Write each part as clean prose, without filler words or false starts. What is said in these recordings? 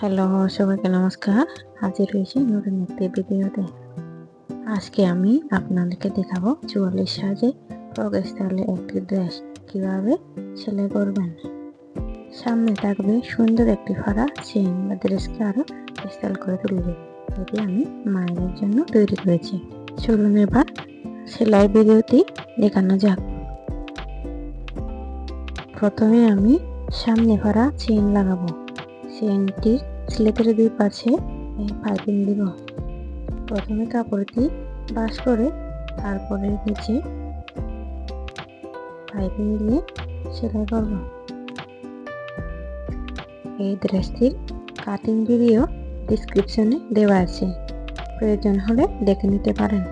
Hello, সবাইকে নমস্কার। হাজির হয়েছি নতুন একটি ভিডিওতে। আজকে আমি আপনাদেরকে দেখাবো ৪৪ সাইজে ফ্রক স্টাইলে একটি ড্রেস কিভাবে সেলাই করবেন। সামনে থাকবে সুন্দর একটি ফাড়া চেইন বা ড্রেসকে আরো স্টাইল করে তুলবে। এটি আমি মায়ের জন্য তৈরি করেছি। চলুন এবার সেলাই ভিডিওটি দেখানো যাক। প্রথমে আমি সামনে ফাড়া চেইন লাগাবো। চেইনটির স্লিটের দুই পাশে পাইপিং দিব। প্রথমে কাপড়টি ভাঁজ করে তারপরে নিচে পাইপিং দিয়ে সেলাই করব। এই ড্রেসটির কাটিং ভিডিও ডেসক্রিপশনে দেওয়া আছে, প্রয়োজন হলে দেখে নিতে পারেন।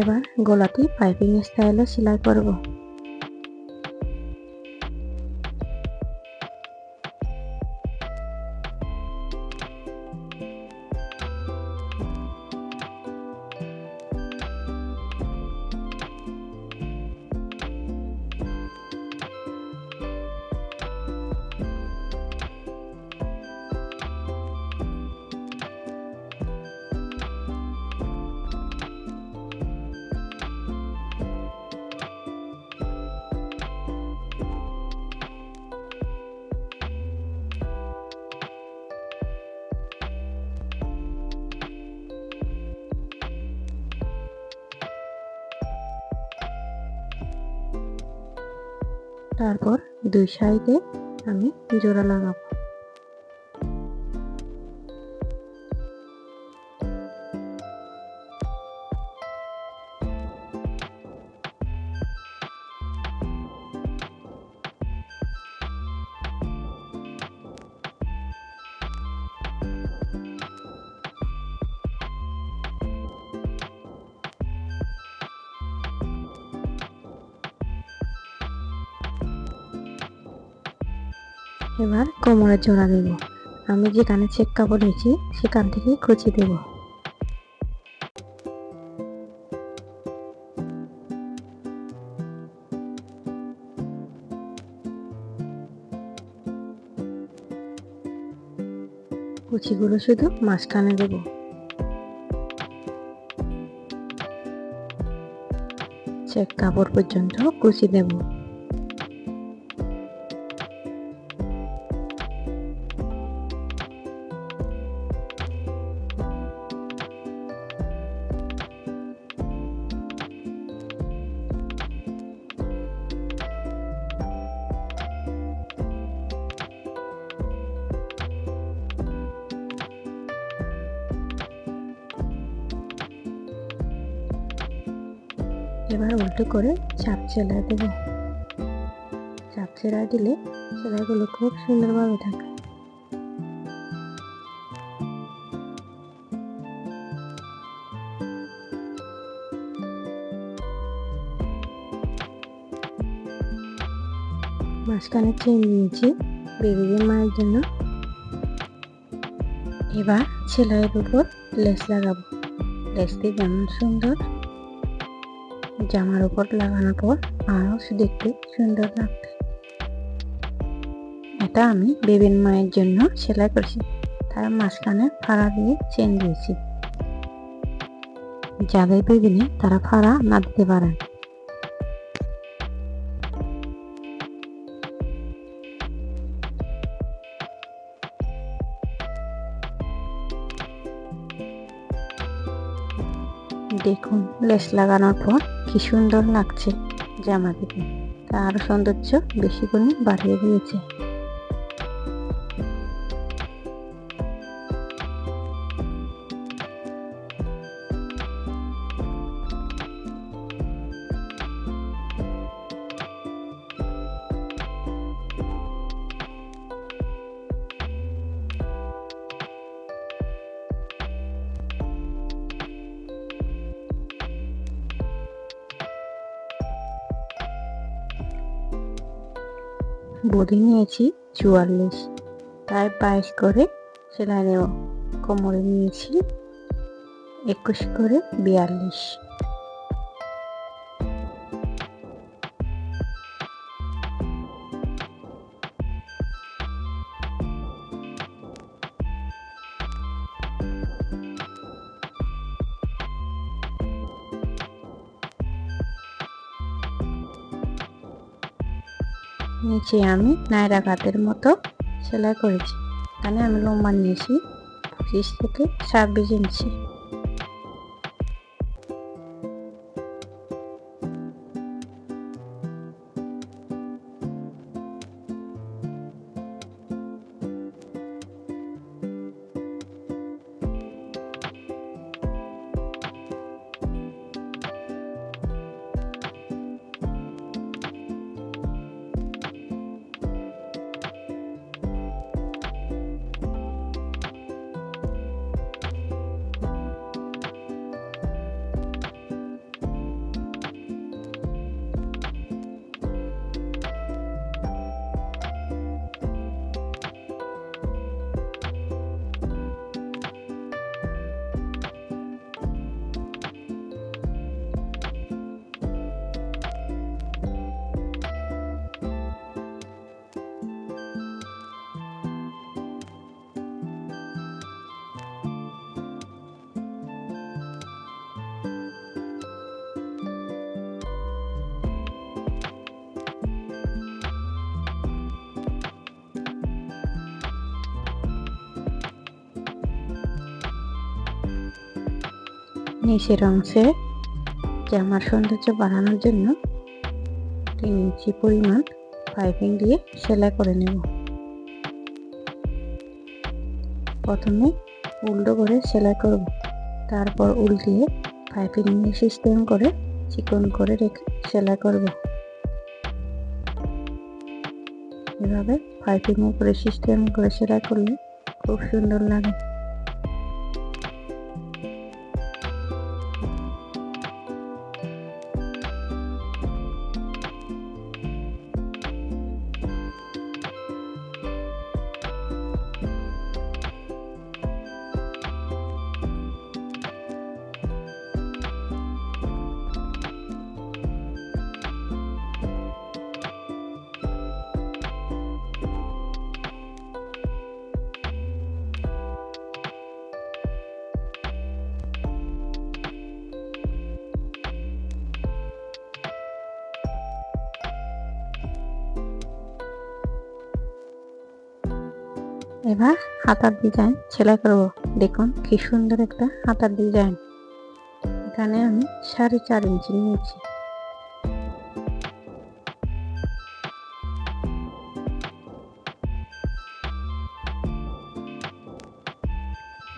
এবার গলাটি পাইপিং স্টাইলে সেলাই করব। তারপর দুই সাইডে আমি জোড়া লাগাবো। এবার কোমরে জোড়া দেব। আমি যেখানে চেক কাপড় নিয়েছি সেখান থেকে কুচি দেব। কুচিগুলো শুধু মাঝখানে দেব। চেক কাপড় পর্যন্ত কুচি দেব। এবার উল্টো করে চাপ সেলাই দেব। চাপ সেলাই দিলে সেলাইগুলো খুব সুন্দরভাবে থাকে। মাঝখানে চেইন নিয়েছি বেবিদের মায়ের জন্য। এবার সেলাইয়ের উপর লেস লাগাবো। লেসটি যেমন সুন্দর জামার উপর লাগানোর পর আরও দেখতে সুন্দর লাগবে। এটা আমি বেবির মায়ের জন্য সেলাই করছি, তার মাঝখানে ফাড়া দিয়ে চেন দিয়েছি। যাদের বেবি নেই তারা ফাড়া না দিতে পারেন। দেখুন লেস লাগানোর পর কি সুন্দর লাগছে জামা দিকে, তা আরো সৌন্দর্য বেশি করে বাড়িয়ে দিয়েছে। বডি নিয়েছি 44, তাই 22 করে সেলাই নেব। কোমরে নিয়েছি 21 করে 42। নিচে আমি নায়রা কাতের মতো সেলাই করেছি। এখানে আমি লম্বা নিয়েছি 25 থেকে 26 ইঞ্চি। নিচের অংশে জামার সৌন্দর্য বাড়ানোর জন্য 3 ইঞ্চি পরিমাণ পাইপিং দিয়ে সেলাই করে নেব। প্রথমে উল্টো করে সেলাই করব, তারপর উল্টিয়ে পাইপিং নিয়ে সিস্টেম করে চিকন করে রেখে সেলাই করব। এভাবে পাইপিং উপরে সিস্টেম করে সেলাই করলে খুব সুন্দর লাগে। এবার হাতার ডিজাইন সেলাই করব। দেখুন কি সুন্দর একটা হাতার ডিজাইন। এখানে আমি 4.5 ইঞ্চি নিয়েছি।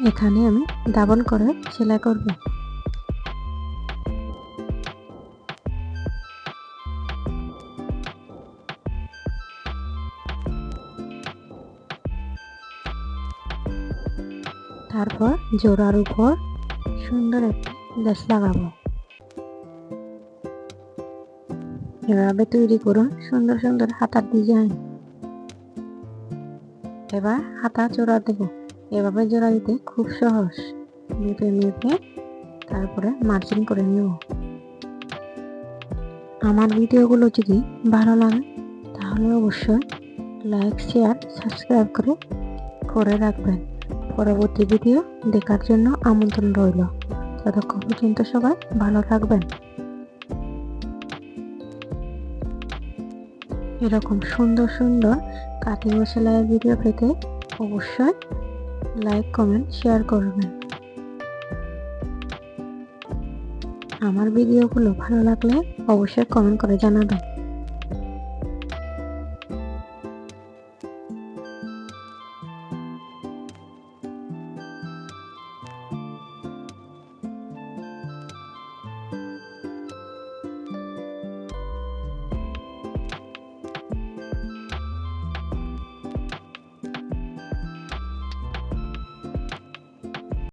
এখানে আমি ডাবল করে সেলাই করব। তারপর জোড়ার উপর সুন্দর একটা লেস লাগাবো। এভাবে তৈরি করুন সুন্দর সুন্দর হাতার ডিজাইন। এবার হাতা জোড়া দেব। এভাবে জোড়া দিতে খুব সহজ। মেপে মেপে তারপরে মার্জিন করে নেব। আমার ভিডিওগুলো যদি ভালো লাগে তাহলে অবশ্যই লাইক, শেয়ার, সাবস্ক্রাইব করে রাখবেন। পরবর্তী ভিডিও দেখার জন্য আমন্ত্রণ রইল। ততক্ষণ পর্যন্ত সবাই ভালো থাকবেন। এরকম সুন্দর সুন্দর কাটিং ও সেলাইয়ের ভিডিও পেতে অবশ্যই লাইক, কমেন্ট, শেয়ার করবেন। আমার ভিডিওগুলো ভালো লাগলে অবশ্যই কমেন্ট করে জানাবেন।